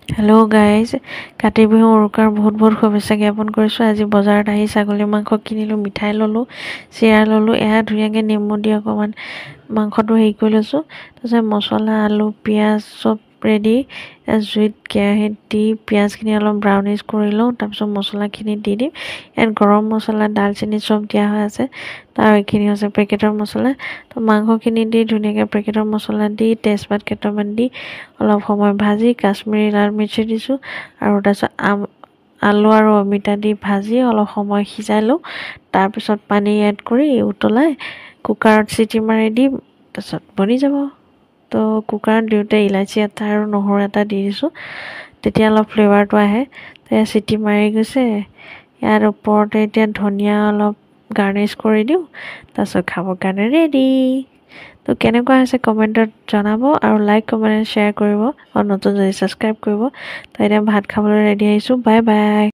Hello' guys, Kati Bihu উৰুকাৰ বহুত বহুত শুভেচ্ছা জ্ঞাপন কৰিছোঁ। আজি বজাৰত আহি ছাগলী মাংস কিনিলোঁ, মিঠাই ল'লোঁ, চিৰা ল'লোঁ। এয়া ধুনীয়াকৈ নেমু দি অকণমান মাংসটো হেৰি কৰি লৈছোঁ। তাৰপিছত মছলা, আলু, পিঁয়াজ চব ৰেডি। জুইত কেৰাহীত দি পিঁয়াজখিনি অলপ ব্ৰাউনিছ কৰি লওঁ। তাৰপিছত মছলাখিনি দি দিম। ইয়াত গৰম মছলা, দালচেনি চব দিয়া হৈ আছে। তাৰ এইখিনি হৈছে পেকেটৰ মছলা। তো মাংসখিনি দি ধুনীয়াকৈ পেকেটৰ মছলা দি তেজপাত কেইটামান দি অলপ সময় ভাজি কাশ্মীৰী লাল মিৰ্চি দিছোঁ আৰু তাৰপিছত আলু আৰু অমিতা দি ভাজি অলপ সময় সিজাই লওঁ। তাৰপিছত পানী এড কৰি উতলাই কুকাৰত চিটি মাৰি দিম, তাৰপিছত বনি যাব। তো কুকাৰত দিওঁতে ইলাচি এটা আৰু নহৰু এটা দি দিছোঁ, তেতিয়া অলপ ফ্লেভাৰটো আহে। তো এয়া চিটি মাৰি গৈছে। ইয়াৰ ওপৰতে এতিয়া ধনিয়া অলপ গাৰ্নিছ কৰি দিওঁ, তাৰপিছত খাবৰ কাৰণে ৰেডি। তো কেনেকুৱা হৈছে কমেণ্টত জনাব আৰু লাইক কমেণ্ট শ্বেয়াৰ কৰিব আৰু নতুন যদি ছাবস্ক্ৰাইব কৰিব। তো এতিয়া ভাত খাবলৈ ৰেডি আহিছোঁ। Bye bye.